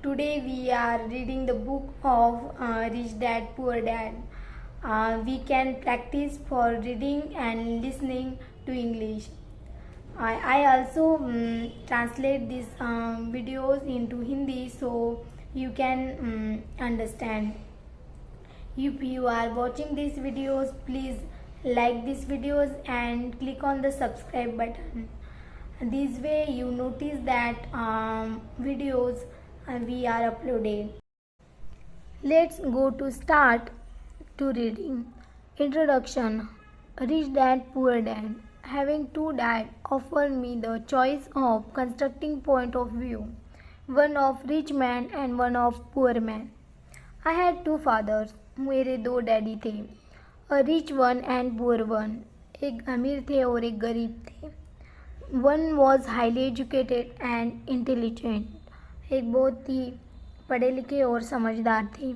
Today we are reading the book of Rich Dad Poor Dad. We can practice for reading and listening to English. I also translate these videos into Hindi so you can understand. If you are watching these videos, please like these videos and click on the subscribe button. This way you notice that videos we are uploaded. Let's go to start to reading. Introduction. Rich Dad Poor Dad. Having two dads offered me the choice of constructing point of view, one of rich man and one of poor man. I had two fathers. मेरे दो daddy थे. A rich one and poor one. एक अमीर थे और एक गरीब थे. One was highly educated and intelligent. एक बहुत ही पढ़े लिखे और समझदार थे.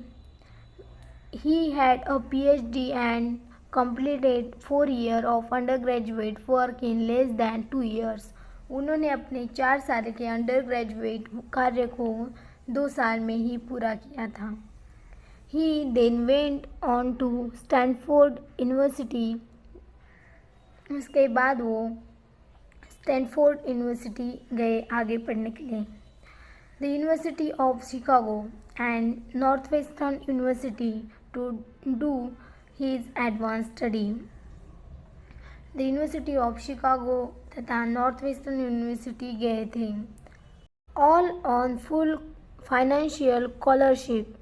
He had a PhD and completed 4 years of undergraduate work in less than 2 years. उन्होंने अपने 4 साल के अंडरग्रेजुएट कार्य को 2 साल में ही पूरा किया था. He then went on to Stanford University. उसके बाद वो स्टैनफोर्ड यूनिवर्सिटी गए आगे पढ़ने के लिए. The University of Chicago and Northwestern University to do his advanced study. The University of Chicago तथा Northwestern University गए थे. All on full financial scholarship.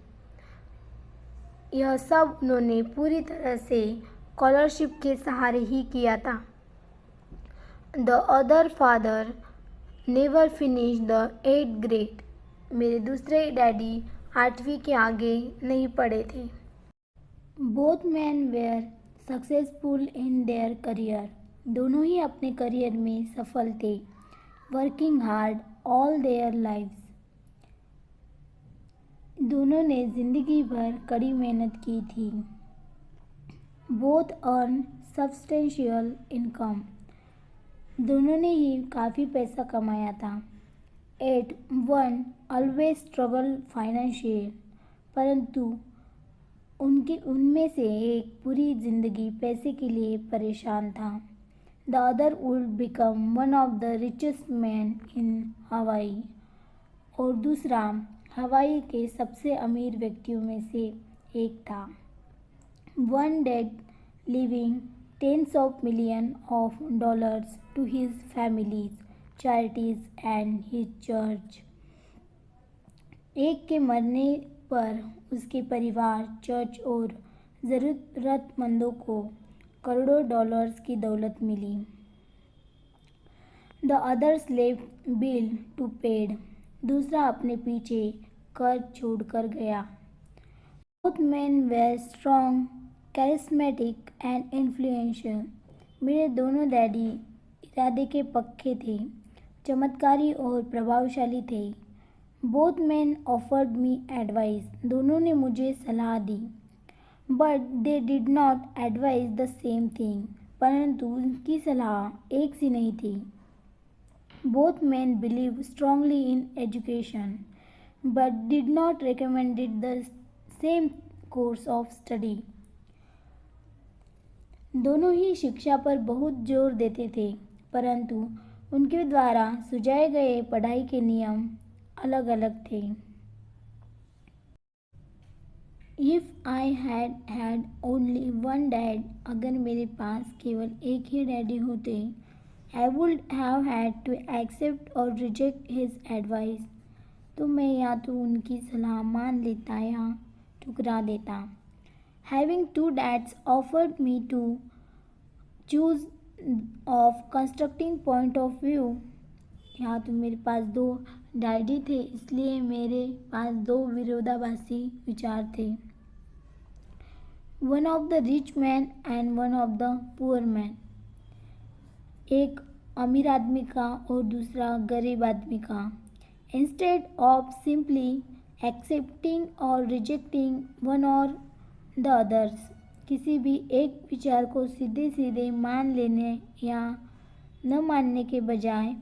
यह सब उन्होंने पूरी तरह से स्कॉलरशिप के सहारे ही किया था. The other father never finish the 8th grade. मेरे दूसरे डैडी 8वीं के आगे नहीं पढ़े थे. Both man were successful in their career. दोनों ही अपने करियर में सफल थे. Working hard all their lives. दोनों ने जिंदगी भर कड़ी मेहनत की थी. Both earn substantial income. दोनों ने ही काफ़ी पैसा कमाया था. Yet one always struggle financial. परंतु उनमें से एक पूरी जिंदगी पैसे के लिए परेशान था. The other would become one of the richest man in हवाई. और दूसरा हवाई के सबसे अमीर व्यक्तियों में से एक था. One dead living tens of millions of dollars to his families, charities and his church. एक के मरने पर उसके परिवार, चर्च और ज़रूरतमंदों को करोड़ों डॉलर्स की दौलत मिली. The others left bill to paid. दूसरा अपने पीछे कर्ज छोड़कर गया. Both man were strong, charismatic and influential. मेरे दोनों डैडी इरादे के पक्के थे, चमत्कारी और प्रभावशाली थे. Both man offered me advice. दोनों ने मुझे सलाह दी. But they did not advise the same thing. परंतु उनकी सलाह एक सी नहीं थी. Both man believe strongly in education but did not recommended the same course of study. दोनों ही शिक्षा पर बहुत जोर देते थे, परंतु उनके द्वारा सुझाए गए पढ़ाई के नियम अलग अलग थे. If I had only one dad, अगर मेरे पास केवल एक ही डैडी होते, I would have had to accept or reject his advice. तो मैं या तो उनकी सलाह मान लेता या ठुकरा देता. Having two dads offered me to choose of constructing point of view. या तो मेरे पास दो डैडी थे, इसलिए मेरे पास दो विरोधाभासी विचार थे. One of the rich man and one of the poor man. एक अमीर आदमी का और दूसरा गरीब आदमी का. Instead of simply accepting or rejecting one or the others, किसी भी एक विचार को सीधे सीधे मान लेने या न मानने के बजाय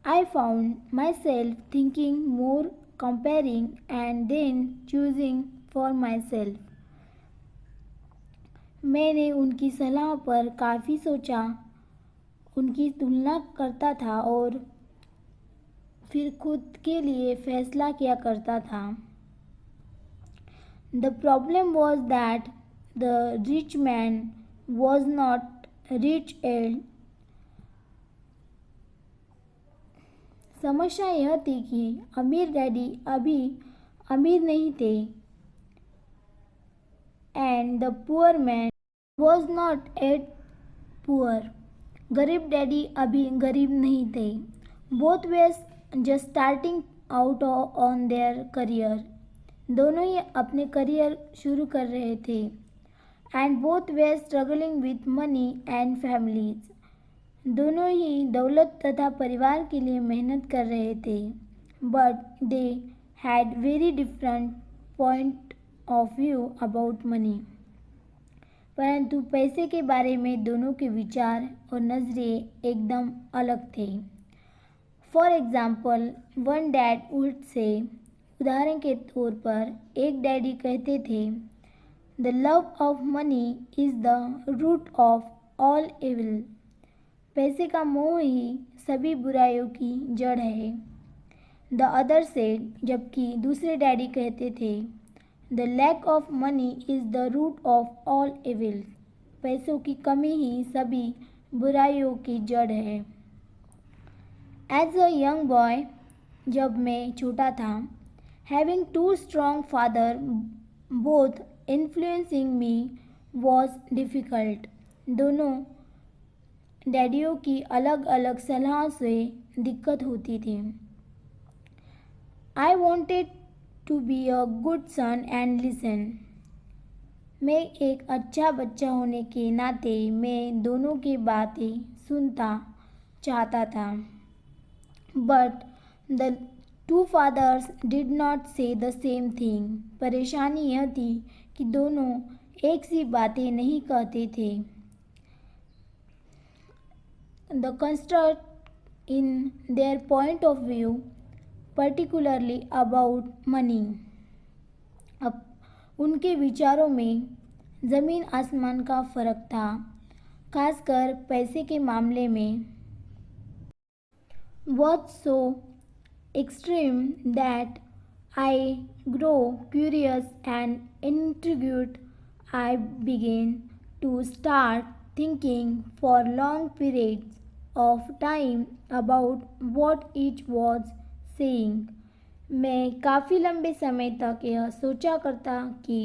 I found myself thinking more comparing and then choosing for myself. मैंने उनकी सलाह पर काफ़ी सोचा, उनकी तुलना करता था और फिर खुद के लिए फैसला किया करता था. The problem was that the rich man was not rich yet. समस्या यह थी कि अमीर डैडी अभी अमीर नहीं थे. And the poor man was not yet poor. गरीब डैडी अभी गरीब नहीं थे. Both were just starting out on their career. दोनों ही अपने करियर शुरू कर रहे थे. And both were struggling with money and families. दोनों ही दौलत तथा परिवार के लिए मेहनत कर रहे थे. But they had very different point of view about money. परंतु पैसे के बारे में दोनों के विचार और नज़रिए एकदम अलग थे. For example, one dad would say, उदाहरण के तौर पर एक डैडी कहते थे, the love of money is the root of all evil. पैसे का मोह ही सभी बुराइयों की जड़ है. द अदर सेड, जबकि दूसरे डैडी कहते थे, the lack of money is the root of all evil. पैसों की कमी ही सभी बुराइयों की जड़ है. एज अ यंग बॉय, जब मैं छोटा था, having two strong father both influencing me was difficult. दोनों डैडियों की अलग अलग सलाह से दिक्कत होती थी. I wanted to be a good son and listen. मैं एक अच्छा बच्चा होने के नाते मैं दोनों की बातें सुनता चाहता था. But the two fathers did not say the same thing. परेशानी यह थी कि दोनों एक सी बातें नहीं कहते थे. The construct in their point of view, particularly about money. अब उनके विचारों में ज़मीन आसमान का फ़र्क था, खासकर पैसे के मामले में. Was so extreme that I grew curious and intrigued. I began to start thinking for long periods of time about what each was saying. मैं काफ़ी लंबे समय तक यह सोचा करता कि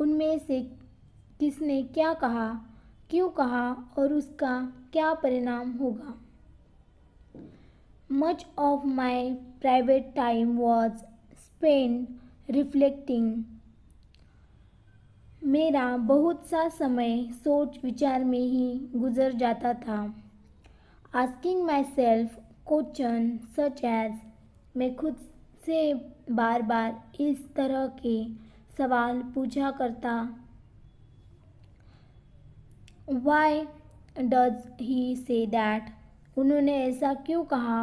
उनमें से किसने क्या कहा, क्यों कहा और उसका क्या परिणाम होगा. Much of my private time was spent reflecting. मेरा बहुत सा समय सोच विचार में ही गुजर जाता था. Asking myself question such as, मैं खुद से बार बार इस तरह के सवाल पूछा करता. Why does he say that? उन्होंने ऐसा क्यों कहा.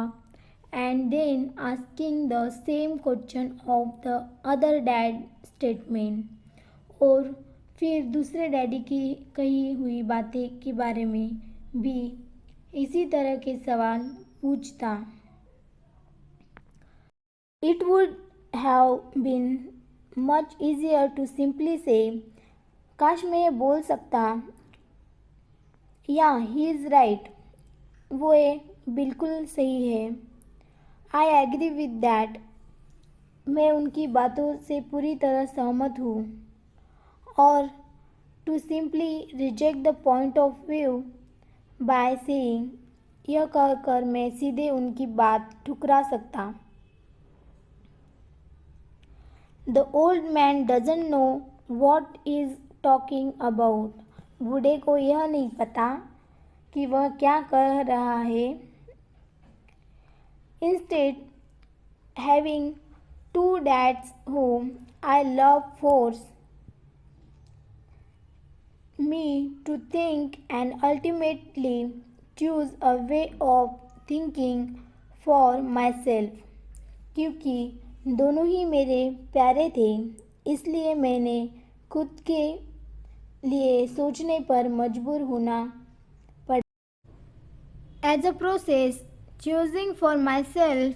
And then asking the same question of the other dad statement. और फिर दूसरे डैडी की कही हुई बातें के बारे में भी इसी तरह के सवाल पूछता. It would have been much easier to simply say, काश मैं ये बोल सकता, या he is right, वो ये बिल्कुल सही है. I agree with that. मैं उनकी बातों से पूरी तरह सहमत हूँ. और to simply reject the point of view by saying, यह कहकर मैं सीधे उनकी बात ठुकरा सकता. The old man doesn't know what is talking about. बूढ़े को यह नहीं पता कि वह क्या कह रहा है. Instead, having two dads whom I love force me to think and ultimately choose a way of thinking for myself. क्योंकि दोनों ही मेरे प्यारे थे, इसलिए मैंने खुद के लिए सोचने पर मजबूर होना पड़ा। As a process, choosing for myself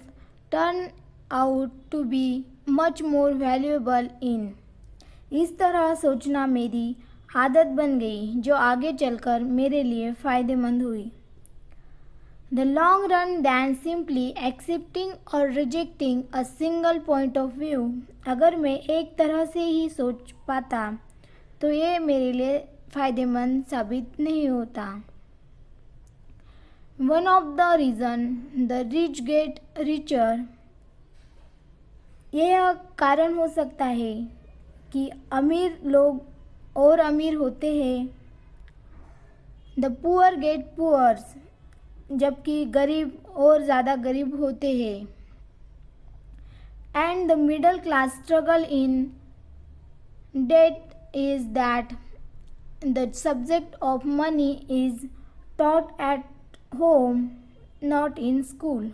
turned out to be much more valuable in। इस तरह सोचना मेरी आदत बन गई जो आगे चलकर मेरे लिए फ़ायदेमंद हुई। The long run than simply accepting or rejecting a single point of view। अगर मैं एक तरह से ही सोच पाता तो ये मेरे लिए फ़ायदेमंद साबित नहीं होता। One of the reason the rich get richer। यह कारण हो सकता है कि अमीर लोग और अमीर होते हैं। The poor get poor। जबकि गरीब और ज़्यादा गरीब होते हैं। And the middle class struggle in debt is that the subject of money is taught at home, not in school।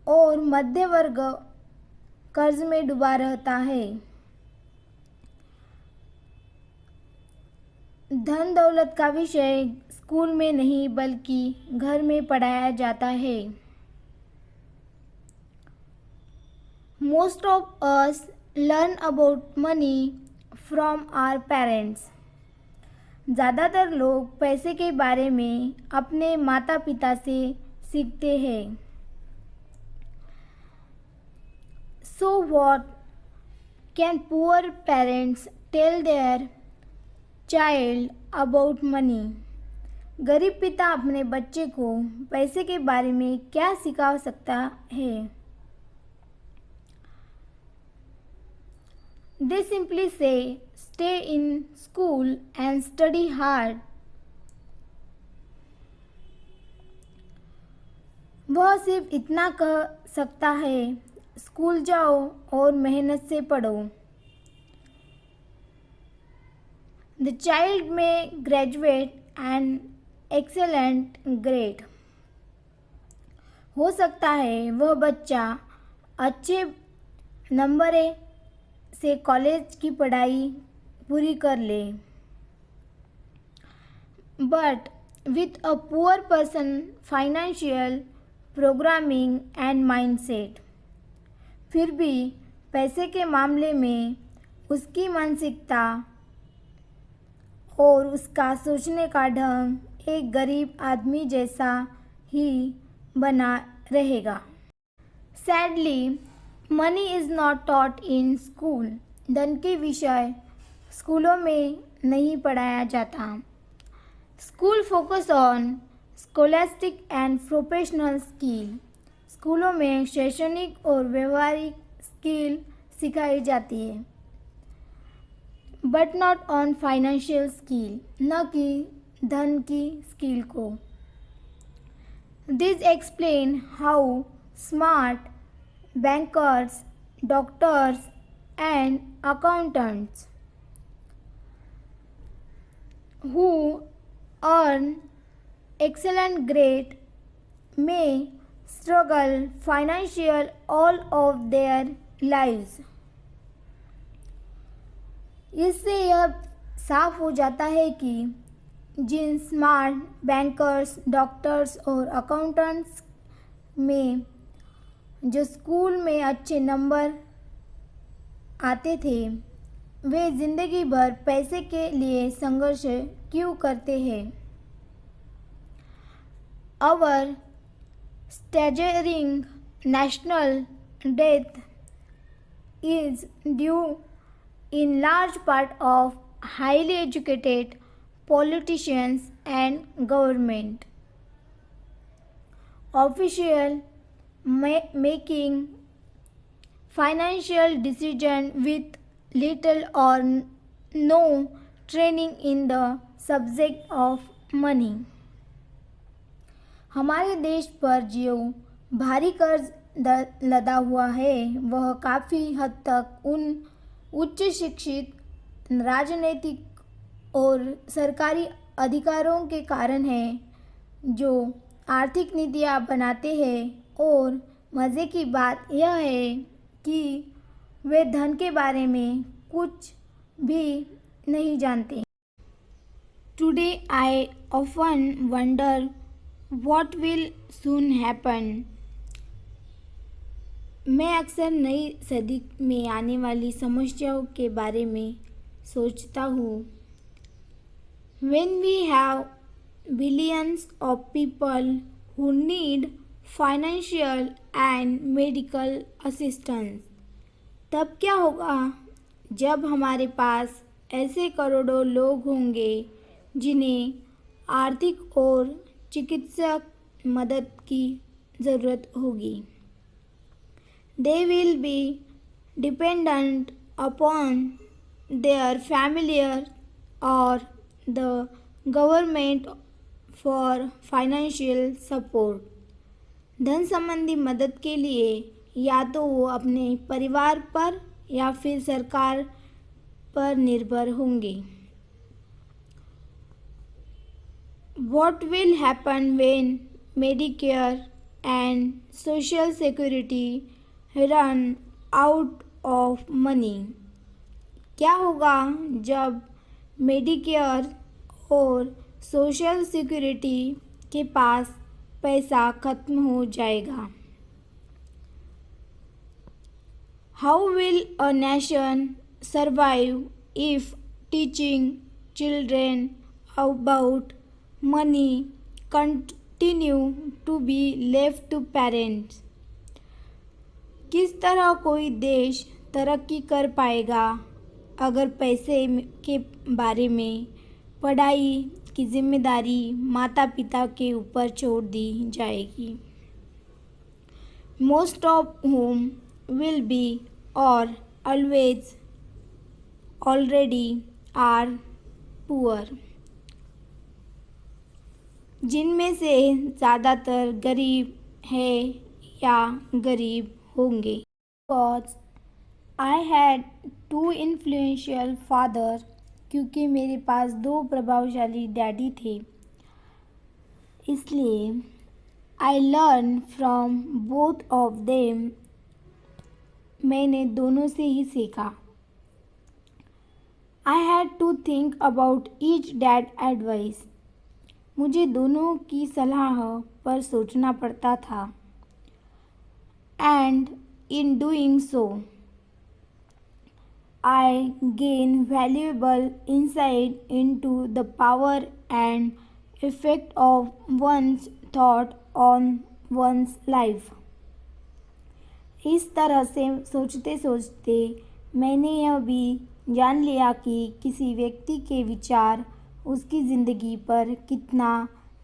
और मध्य वर्ग कर्ज में डूबा रहता है। धन दौलत का विषय स्कूल में नहीं बल्कि घर में पढ़ाया जाता है। Most of us learn about money from our parents। ज़्यादातर लोग पैसे के बारे में अपने माता पिता से सीखते हैं। So what can poor parents tell their child about money? गरीब पिता अपने बच्चे को पैसे के बारे में क्या सिखा सकता है? They simply say, stay in school and study hard। वह सिर्फ इतना कह सकता है, स्कूल जाओ और मेहनत से पढ़ो। The child may graduate an excellent grade। हो सकता है वह बच्चा अच्छे नंबरों से कॉलेज की पढ़ाई पूरी कर ले। But with a poor person financial programming and mindset। फिर भी पैसे के मामले में उसकी मानसिकता और उसका सोचने का ढंग एक गरीब आदमी जैसा ही बना रहेगा। Sadly, money is not taught in school। धन के विषय स्कूलों में नहीं पढ़ाया जाता। School focus on scholastic and professional skill। स्कूलों में शैक्षणिक और व्यवहारिक स्किल सिखाई जाती है। But not on financial skill। न कि धन की स्किल को। This explain how smart bankers, doctors and accountants who earn excellent grade may struggle financial all of their lives। इससे यह साफ हो जाता है कि जिन स्मार्ट बैंकर्स, डॉक्टर्स और अकाउंटेंट्स में जो स्कूल में अच्छे नंबर आते थे वे ज़िंदगी भर पैसे के लिए संघर्ष क्यों करते हैं। Our staggering national debt is due in large part of highly educated politicians and government officials making financial decisions with little or no training in the subject of money। हमारे देश पर जो भारी कर्ज लदा हुआ है वह काफ़ी हद तक उन उच्च शिक्षित राजनीतिक और सरकारी अधिकारों के कारण है जो आर्थिक नीतियाँ बनाते हैं और मज़े की बात यह है कि वे धन के बारे में कुछ भी नहीं जानते। Today I often wonder what will soon happen. मैं अक्सर नई सदी में आने वाली समस्याओं के बारे में सोचता हूँ। When we have billions of people who need financial and medical assistance, तब क्या होगा जब हमारे पास ऐसे करोड़ों लोग होंगे जिन्हें आर्थिक और चिकित्सक मदद की ज़रूरत होगी। They will be dependent upon their family or the government for financial support. धन संबंधी मदद के लिए या तो वो अपने परिवार पर या फिर सरकार पर निर्भर होंगे। What will happen when Medicare and Social Security run out of money? क्या होगा जब मेडिकेयर और सोशल सिक्योरिटी के पास पैसा खत्म हो जाएगा? How will a nation survive if teaching children about money continue to be left to parents? किस तरह कोई देश तरक्की कर पाएगा अगर पैसे के बारे में पढ़ाई की जिम्मेदारी माता पिता के ऊपर छोड़ दी जाएगी? Most of whom will be or always already are poor. जिनमें से ज़्यादातर गरीब है या गरीब होंगे। Because I had two influential father, क्योंकि मेरे पास दो प्रभावशाली डैडी थे, इसलिए I learned from both of them. मैंने दोनों से ही सीखा। I had to think about each dad advice. मुझे दोनों की सलाह पर सोचना पड़ता था। And in doing so, I gained valuable insight into the power and effect of one's thought on one's life. इस तरह से सोचते सोचते मैंने यह भी जान लिया कि किसी व्यक्ति के विचार उसकी ज़िंदगी पर कितना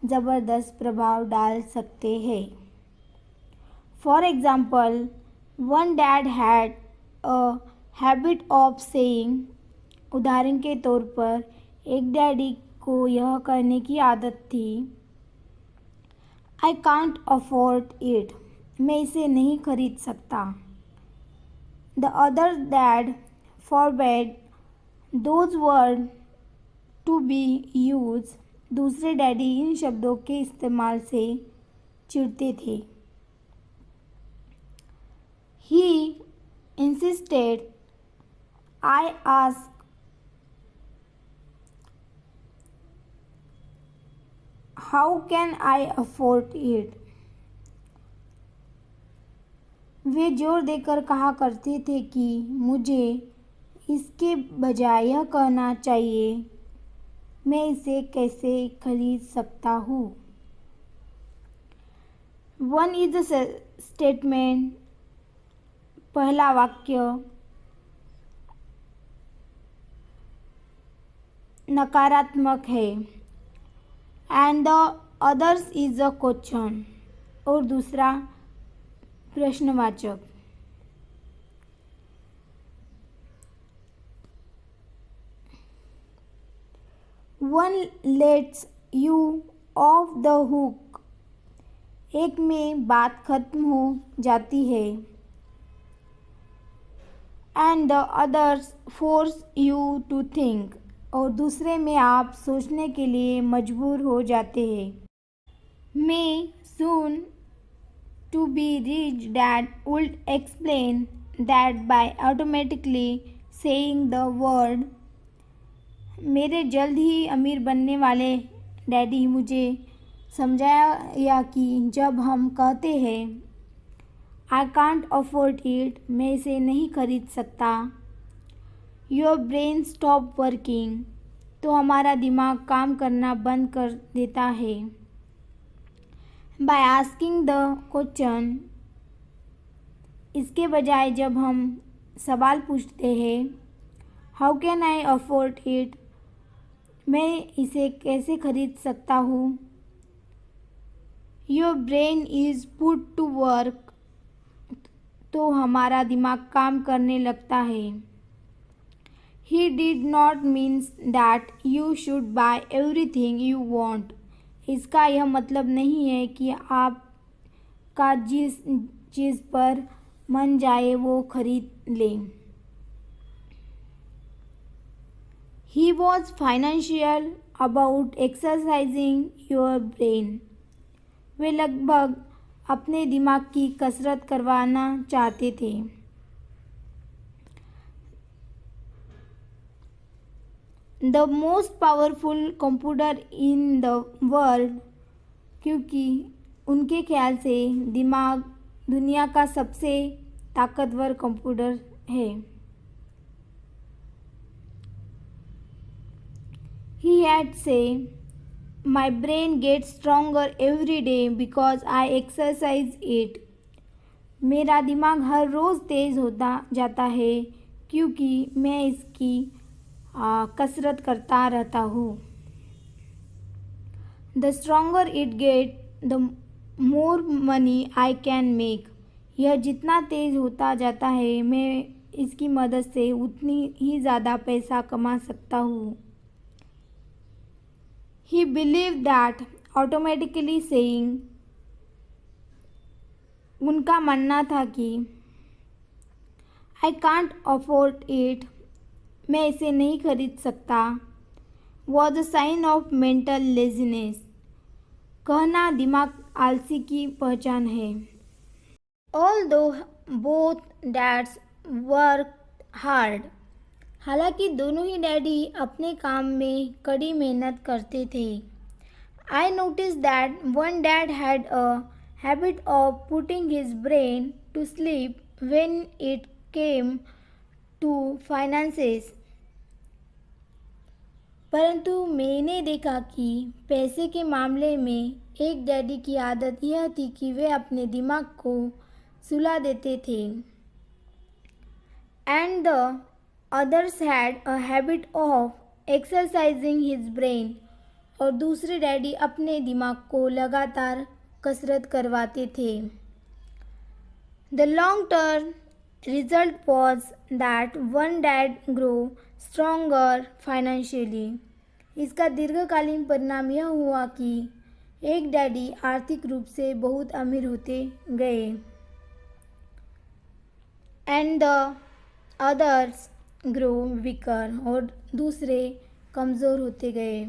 ज़बरदस्त प्रभाव डाल सकते हैं। For example, one dad had a habit of saying, उदाहरण के तौर पर एक डैडी को यह कहने की आदत थी, I can't afford it. मैं इसे नहीं खरीद सकता। The other dad forbade those words to be used. दूसरे डैडी इन शब्दों के इस्तेमाल से चिढ़ते थे। He insisted. I asked, how can I afford it? वे जोर देकर कहा करते थे कि मुझे इसके बजाय यह कहना चाहिए, मैं इसे कैसे खरीद सकता हूँ। One is a statement. पहला वाक्य नकारात्मक है and the others is a question, और दूसरा प्रश्नवाचक। One lets you off the hook. एक में बात खत्म हो जाती है and the others force you to think, और दूसरे में आप सोचने के लिए मजबूर हो जाते हैं। May soon To be rich dad would explain that by automatically saying the word. मेरे जल्द ही अमीर बनने वाले डैडी मुझे समझाया कि जब हम कहते हैं आई कांट अफोर्ड इट, मैं इसे नहीं खरीद सकता, योर ब्रेन स्टॉप वर्किंग, तो हमारा दिमाग काम करना बंद कर देता है। बाय आस्किंग द क्वेश्चन, इसके बजाय जब हम सवाल पूछते हैं how can I afford it, मैं इसे कैसे खरीद सकता हूँ, your brain is put to work, तो हमारा दिमाग काम करने लगता है। He did not means that you should buy everything you want, इसका यह मतलब नहीं है कि आपका जिस चीज़ पर मन जाए वो खरीद लें। He was financial about exercising your brain, वे लगभग अपने दिमाग की कसरत करवाना चाहते थे। The most powerful computer in the world, क्योंकि उनके ख्याल से दिमाग दुनिया का सबसे ताकतवर कंप्यूटर है। He had say, my brain gets stronger every day because I exercise it. मेरा दिमाग हर रोज़ तेज़ होता जाता है क्योंकि मैं इसकी कसरत करता रहता हूँ। The stronger it get, the more money I can make. यह जितना तेज़ होता जाता है मैं इसकी मदद से उतनी ही ज़्यादा पैसा कमा सकता हूँ। He believed that automatically saying, उनका मानना था कि I can't afford it, मैं इसे नहीं खरीद सकता, was a sign of mental laziness, कहना दिमाग आलसी की पहचान है। Although both dads worked hard, हालांकि दोनों ही डैडी अपने काम में कड़ी मेहनत करते थे। I noticed that one dad had a habit of putting his brain to sleep when it came to finances. परंतु मैंने देखा कि पैसे के मामले में एक डैडी की आदत यह थी कि वे अपने दिमाग को सुला देते थे। And the others had a habit of exercising his brain, और दूसरे डैडी अपने दिमाग को लगातार कसरत करवाते थे। The long-term result was that one dad grew stronger financially. इसका दीर्घकालीन परिणाम यह हुआ कि एक डैडी आर्थिक रूप से बहुत अमीर होते गए। And the others grow weaker, और दूसरे कमज़ोर होते गए।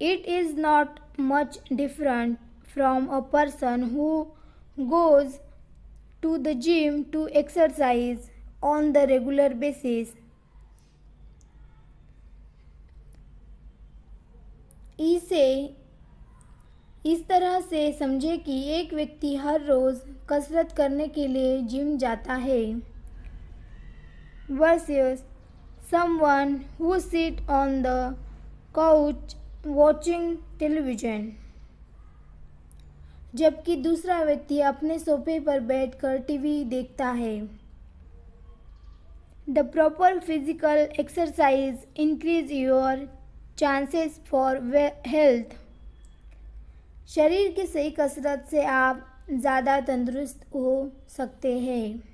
It is not much different from a person who goes to the gym to exercise on the regular basis. इसे इस तरह से समझे कि एक व्यक्ति हर रोज़ कसरत करने के लिए जिम जाता है versus someone who sit on the couch watching television, जबकि दूसरा व्यक्ति अपने सोफे पर बैठकर टीवी देखता है। The proper physical exercise increase your chances for health. शरीर की सही कसरत से आप ज़्यादा तंदुरुस्त हो सकते हैं।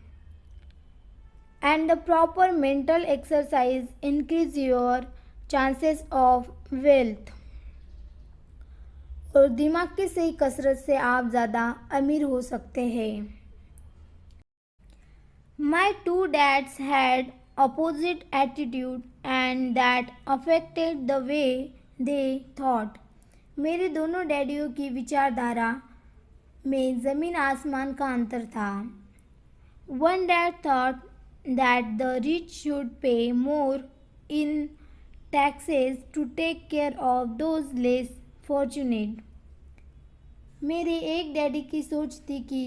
And the proper mental exercise increase your chances of wealth. और दिमाग की सही कसरत से आप ज़्यादा अमीर हो सकते हैं। My two dads had opposite attitude and that affected the way they thought. मेरे दोनों डैडियों की विचारधारा में ज़मीन आसमान का अंतर था। One dad thought that the rich should pay more in taxes to take care of those less fortunate. मेरे एक डैडी की सोच थी कि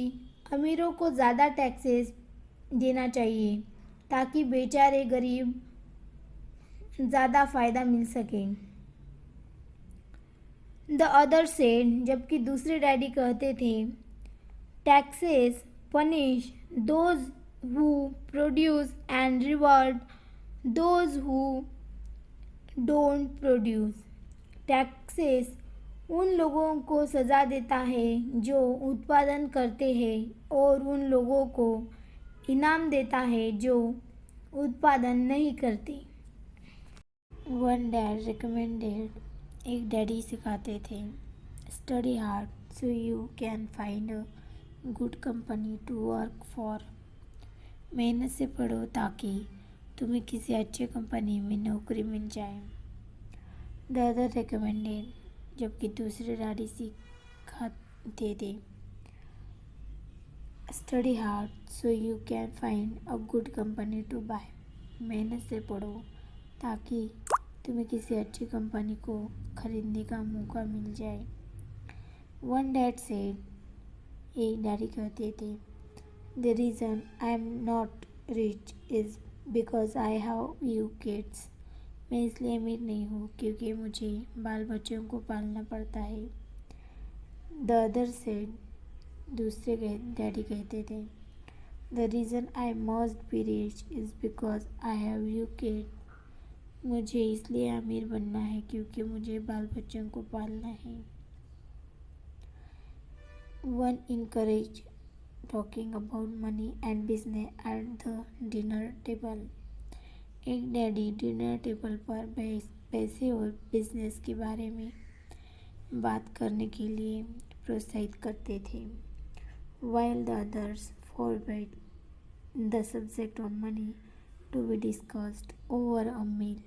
अमीरों को ज़्यादा टैक्सेस देना चाहिए ताकि बेचारे गरीब ज़्यादा फ़ायदा मिल सके। द अदर सेड, जबकि दूसरे डैडी कहते थे, taxes punish those who produce and reward those who don't produce. Taxes उन लोगों को सज़ा देता है जो उत्पादन करते हैं और उन लोगों को इनाम देता है जो उत्पादन नहीं करते। वन डैड रिकमेंडेड, एक डैडी सिखाते थे, study hard so you can find a good company to work for. मेहनत से पढ़ो ताकि तुम्हें किसी अच्छे कंपनी में नौकरी मिल जाए। द अदर रिकमेंडेड, जबकि दूसरे डैडी सिखाते थे, study hard so you can find a good company to buy. मेहनत से पढ़ो ताकि तुम्हें किसी अच्छी कंपनी को खरीदने का मौका मिल जाए। वन डैड सेड, एक डैडी कहते थे, the reason I am not rich is because I have you kids. मैं इसलिए अमीर नहीं हूँ क्योंकि मुझे बाल बच्चों को पालना पड़ता है। द अदर सेड, दूसरे डैडी कहते थे, the reason I must be rich is because I have you kid. मुझे इसलिए अमीर बनना है क्योंकि मुझे बाल बच्चों को पालना है। One encourage talking about money and business at the dinner table. एक डैडी डिनर टेबल पर पैसे और बिजनेस के बारे में बात करने के लिए प्रोत्साहित करते थे। While the others forbade the subject of money to be discussed over a meal.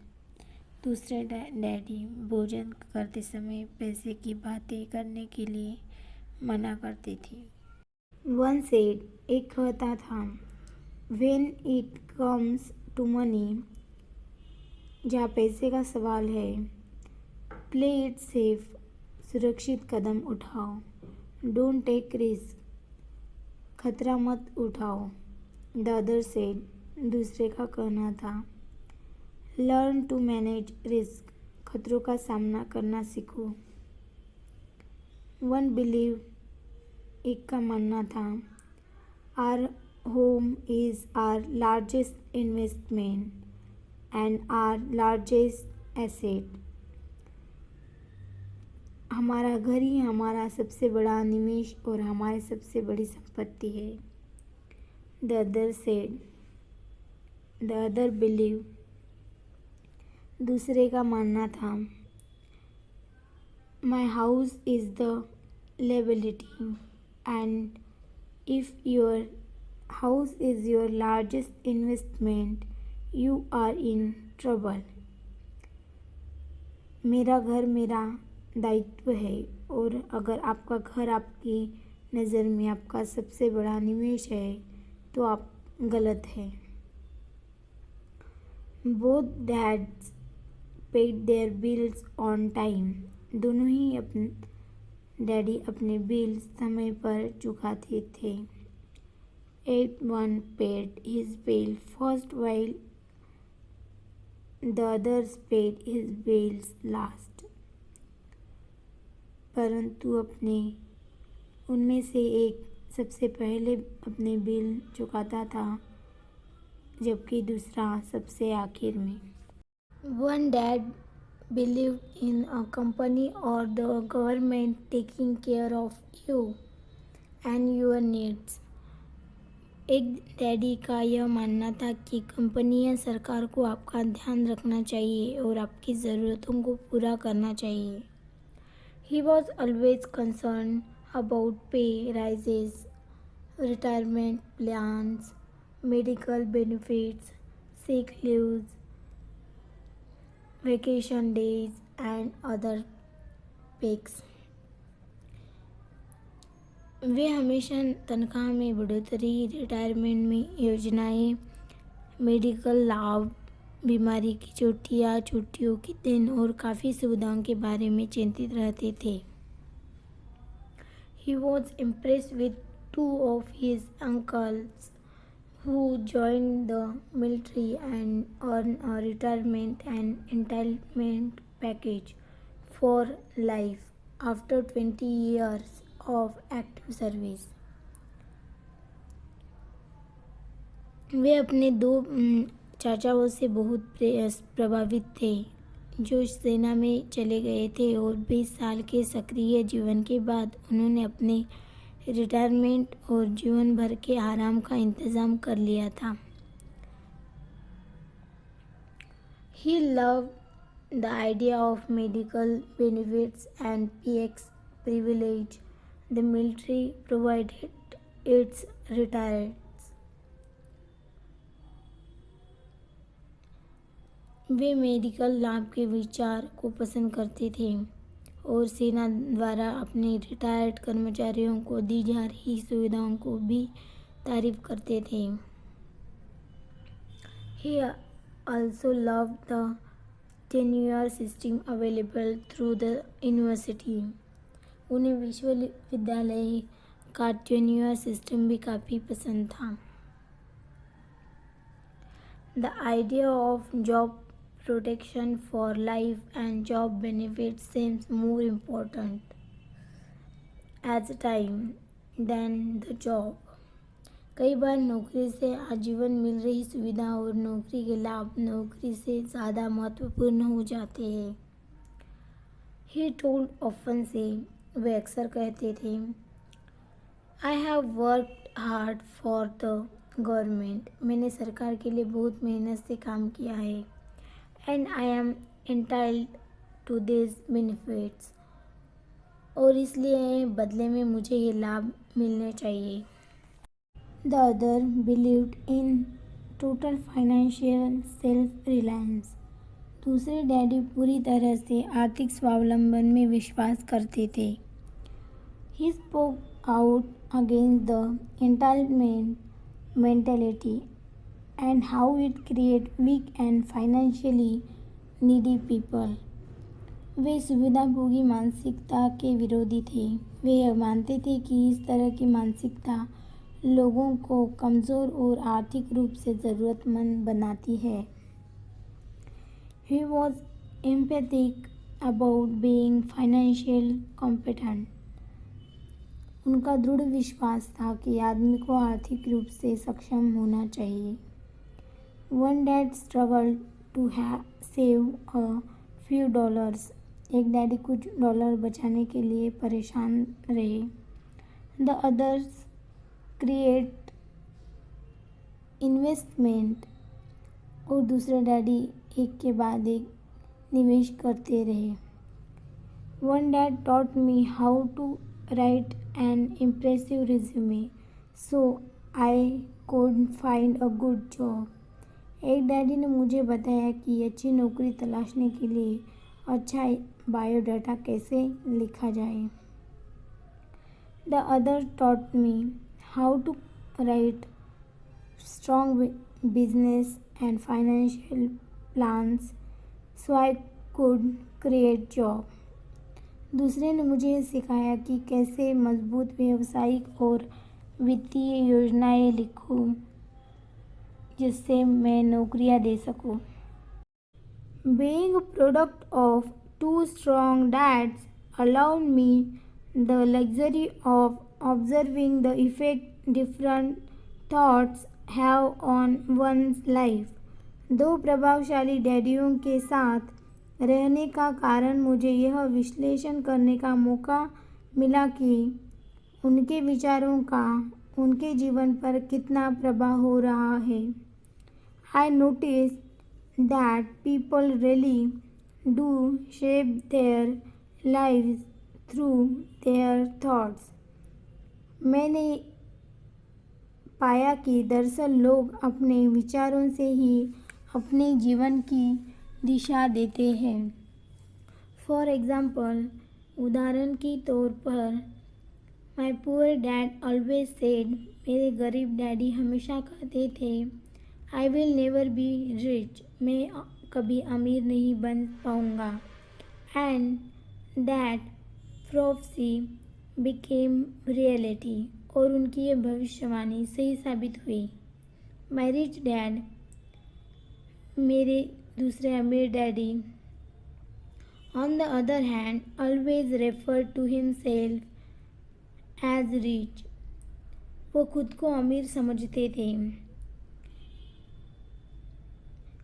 दूसरे डैडी भोजन करते समय पैसे की बातें करने के लिए मना करते थे। वन सेड, एक कहता था, when it comes to money, जहाँ पैसे का सवाल है, प्ले इट सेफ, सुरक्षित कदम उठाओ। डोंट टेक रिस्क, खतरा मत उठाओ। द अदर सेड, दूसरे का कहना था, लर्न टू मैनेज रिस्क, खतरों का सामना करना सीखो। वन बिलीव, एक का मानना था, our home is our largest investment and our largest asset. हमारा घर ही हमारा सबसे बड़ा निवेश और हमारी सबसे बड़ी संपत्ति है। The other said, the other believe, दूसरे का मानना था, my house is the liability and if your house is your largest investment you are in trouble। मेरा घर मेरा दायित्व है और अगर आपका घर आपकी नज़र में आपका सबसे बड़ा निवेश है तो आप गलत हैं। Both dads paid their bills on time. दोनों ही डैडी अपने बिल समय पर चुकाते थे। At one paid his bill first while the others paid his bills last. परंतु उनमें से एक सबसे पहले अपने बिल चुकाता था जबकि दूसरा सबसे आखिर में। One dad believed in a company or the government taking care of you and your needs। एक डैडी का यह मानना था कि कंपनी या सरकार को आपका ध्यान रखना चाहिए और आपकी ज़रूरतों को पूरा करना चाहिए। He was always concerned about pay rises, retirement plans, medical benefits, sick leaves, vacation days and other perks। वे हमेशा तनख्वाह में बढ़ोतरी, रिटायरमेंट में योजनाएं, मेडिकल लाभ, बीमारी की छुट्टियाँ, छुट्टियों के दिन और काफ़ी सुविधाओं के बारे में चिंतित रहते थे। He was impressed with two of his uncles who joined the military and earned a retirement and entitlement package for life after 20 years of active service. वे अपने दो चाचाओं से बहुत प्रभावित थे जो सेना में चले गए थे और 20 साल के सक्रिय जीवन के बाद उन्होंने अपने रिटायरमेंट और जीवन भर के आराम का इंतज़ाम कर लिया था। He loved the idea of medical benefits and PX privilege the military provided its retirees. Way medical लाभ के विचार को पसंद करते थे और सेना द्वारा अपने रिटायर्ड कर्मचारियों को दी जा रही सुविधाओं को भी तारीफ करते थे। He also loved the tenure system available through the university. उन्हें विश्वविद्यालय का टेन्योर सिस्टम भी काफ़ी पसंद था। The idea of job protection for life and job benefits seems more important at the time than the job. कई बार नौकरी से आजीवन मिल रही सुविधा और नौकरी के लाभ नौकरी से ज़्यादा महत्वपूर्ण हो जाते हैं। He told often say, वे अक्सर कहते थे, I have worked hard for the government. मैंने सरकार के लिए बहुत मेहनत से काम किया है। And I am entitled to these benefits. और इसलिए बदले में मुझे ये लाभ मिलने चाहिए। The other believed in total financial self-reliance. दूसरे डैडी पूरी तरह से आर्थिक स्वावलंबन में विश्वास करते थे। He spoke out against the entitlement mentality and how it create weak and financially needy people. वे सुविधाभोगी मानसिकता के विरोधी थे। वे मानते थे कि इस तरह की मानसिकता लोगों को कमज़ोर और आर्थिक रूप से ज़रूरतमंद बनाती है। He was emphatic about being financially competent. उनका दृढ़ विश्वास था कि आदमी को आर्थिक रूप से सक्षम होना चाहिए। One dad struggled to save a few dollars. एक डैडी कुछ डॉलर बचाने के लिए परेशान रहे। The others create investment. और दूसरे डैडी एक के बाद एक निवेश करते रहे। One dad taught me how to write an impressive resume so I could find a good job. एक डैडी ने मुझे बताया कि अच्छी नौकरी तलाशने के लिए अच्छा बायोडाटा कैसे लिखा जाए। The other taught me how to write strong business and financial plans so I could create job. दूसरे ने मुझे सिखाया कि कैसे मजबूत व्यावसायिक और वित्तीय योजनाएं लिखूं जिससे मैं नौकरियां दे सकूं। Being a product of two strong dads allowed me the luxury of observing the effect different thoughts have on one's life. दो प्रभावशाली डैडियों के साथ रहने का कारण मुझे यह विश्लेषण करने का मौका मिला कि उनके विचारों का उनके जीवन पर कितना प्रभाव हो रहा है। I noticed that people really do shape their lives through their thoughts. मैंने पाया कि दरअसल लोग अपने विचारों से ही अपने जीवन की दिशा देते हैं। फॉर एग्ज़ाम्पल, उदाहरण के तौर पर माई पुअर डैड ऑलवेज सेड, मेरे गरीब डैडी हमेशा कहते थे, I will never be rich, मैं कभी अमीर नहीं बन पाऊँगा। And that prophecy became reality, और उनकी ये भविष्यवाणी सही साबित हुई। माई रिच डैड, मेरे दूसरे अमीर daddy, on the other hand always refer to himself as rich, वो खुद को अमीर समझते थे।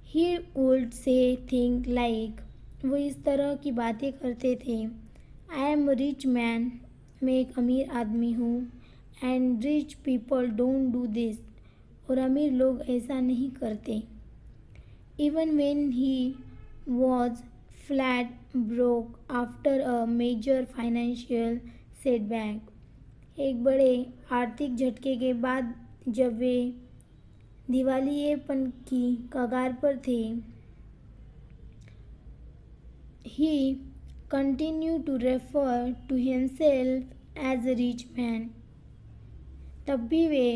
He would say think like, वो इस तरह की बातें करते थे, आई एम रिच मैन, मैं एक अमीर आदमी हूँ, and rich people don't do this, और अमीर लोग ऐसा नहीं करते। Even when he was flat broke after a major financial setback, एक बड़े आर्थिक झटके के बाद जब वे दिवालियेपन की कगार पर थे, he continued to refer to himself as a rich man, तब भी वे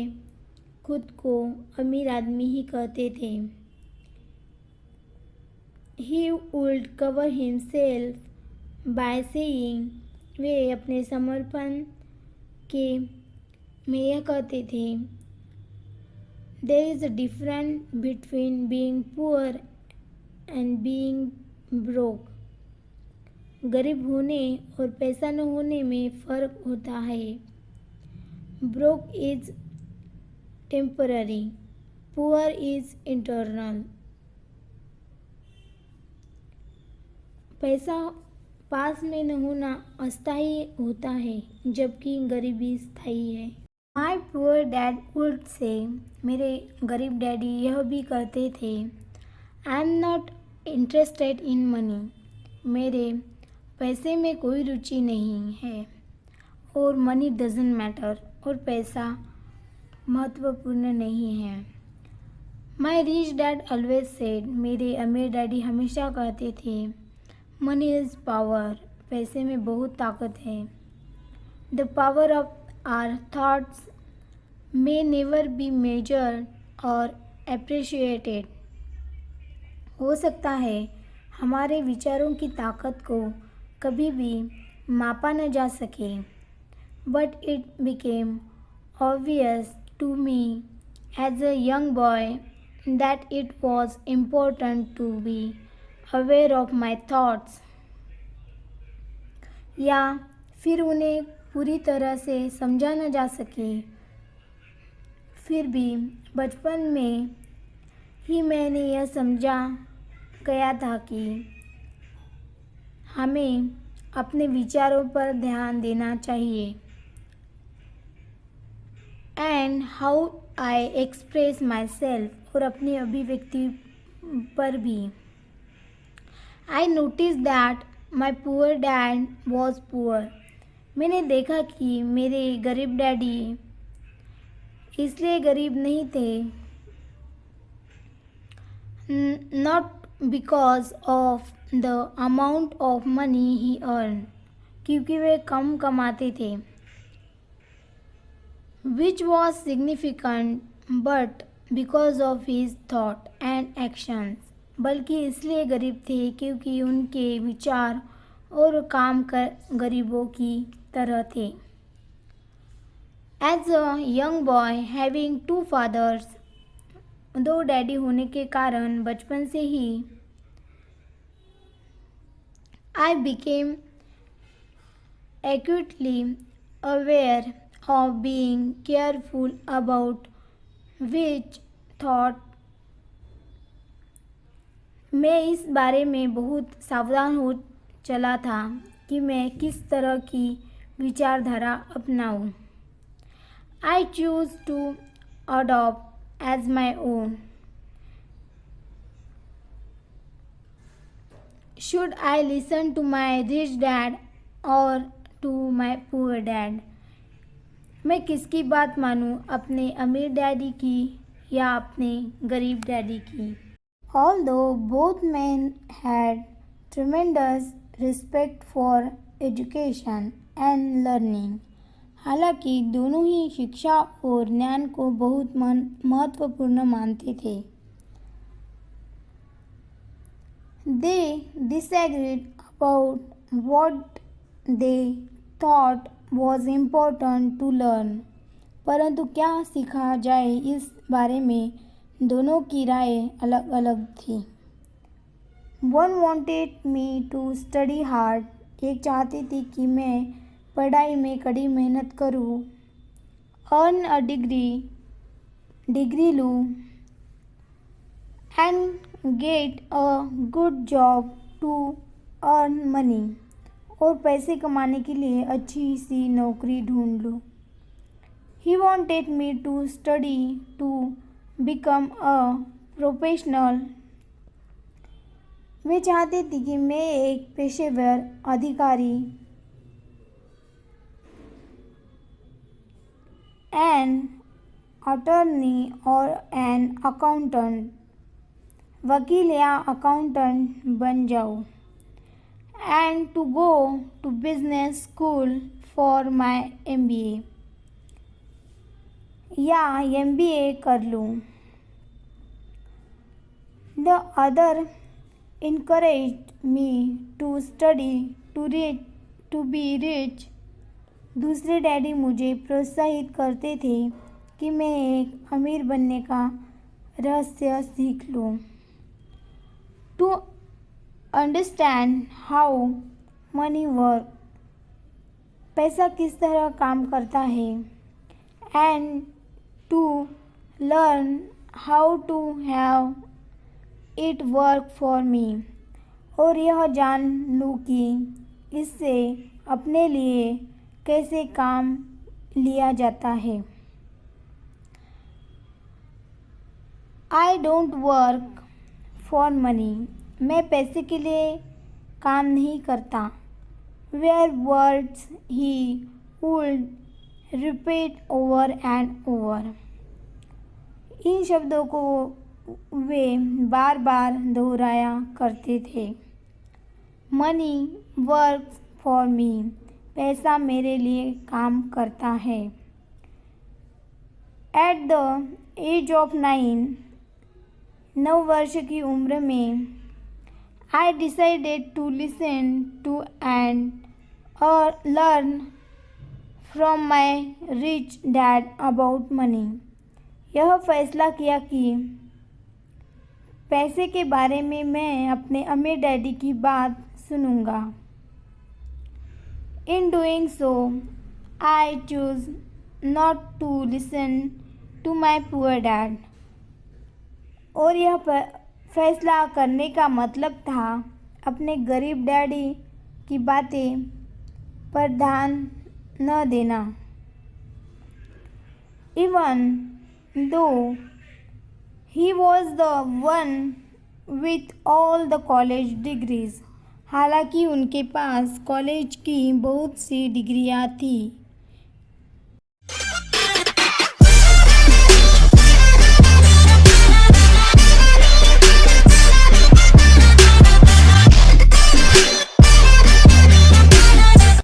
खुद को अमीर आदमी ही कहते थे। He would cover himself by saying, वे अपने समर्पण के में यह कहते थे, there is a difference between being poor and being broke, गरीब होने और पैसा न होने में फ़र्क होता है। Broke is temporary, poor is internal, पैसा पास में न होना अस्थायी होता है, जबकि गरीबी स्थायी है। माई पुअर डैड वुड से, मेरे गरीब डैडी यह भी कहते थे, I am not interested in money, मेरे पैसे में कोई रुचि नहीं है, और मनी डजंट मैटर, और पैसा महत्वपूर्ण नहीं है। माई रिच डैड ऑलवेज सेड, मेरे अमीर डैडी हमेशा कहते थे, मनी इज़ पावर, पैसे में बहुत ताकत है। The power of our thoughts may never be measured or appreciated, हो सकता है हमारे विचारों की ताकत को कभी भी मापा न जा सके, but it became obvious to me as a young boy that it was important to be aware of my thoughts, या फिर उन्हें पूरी तरह से समझा न जा सके, फिर भी बचपन में ही मैंने यह समझा गया था कि हमें अपने विचारों पर ध्यान देना चाहिए, and how I express my self, और अपनी अभिव्यक्ति पर भी। I notice that my poor dad was poor, मैंने देखा कि मेरे गरीब डैडी इसलिए गरीब नहीं थे, not because of the amount of money he earn, क्योंकि वे कम कमाते थे, which was significant, but because of his thought and actions, बल्कि इसलिए गरीब थे क्योंकि उनके विचार और काम गरीबों की तरह थे। As a young boy having two fathers, दो डैडी होने के कारण बचपन से ही I became acutely aware of being careful about which thought, मैं इस बारे में बहुत सावधान हो चला था कि मैं किस तरह की विचारधारा अपनाऊं। I choose to adopt as my own. Should I listen to my rich dad or to my poor dad? मैं किसकी बात मानूं, अपने अमीर डैडी की या अपने गरीब डैडी की? Although both men had tremendous respect for education and learning, हालांकि दोनों ही शिक्षा और ज्ञान को बहुत महत्वपूर्ण मानते थे। They disagreed about what they thought was important to learn. परंतु क्या सीखा जाए इस बारे में दोनों की राय अलग अलग थी। One wanted me to study hard. एक चाहती थी कि मैं पढ़ाई में कड़ी मेहनत करूं, earn a डिग्री लूं, and get a good job to earn money. और पैसे कमाने के लिए अच्छी सी नौकरी ढूंढ लूं। He wanted me to study to become a professional. वे चाहते थे कि मैं एक पेशेवर अधिकारी an attorney or an accountant, वकील या अकाउंटेंट बन जाऊं, and to go to business school for my MBA, या MBA कर लूं। The other encouraged me to study to be rich. दूसरे डैडी मुझे प्रोत्साहित करते थे कि मैं एक अमीर बनने का रहस्य सीख लूं। To understand how money works, पैसा किस तरह काम करता है, and to learn how to have it work for me, और यह जान लूं कि इससे अपने लिए कैसे काम लिया जाता है। I don't work for money. मैं पैसे के लिए काम नहीं करता। Were words he would repeat over and over. इन शब्दों को वे बार बार दोहराया करते थे। Money works for me. पैसा मेरे लिए काम करता है। At the age of 9 वर्ष की उम्र में I decided to listen to and learn from my rich dad about money. यह फैसला किया कि पैसे के बारे में मैं अपने अमीर डैडी की बात सुनूंगा। In doing so, I choose not to listen to my poor dad. और यह फैसला करने का मतलब था अपने गरीब डैडी की बातें पर ध्यान न देना। Even though he was the one with all the college degrees. हालांकि उनके पास कॉलेज की बहुत सी डिग्रियां थी।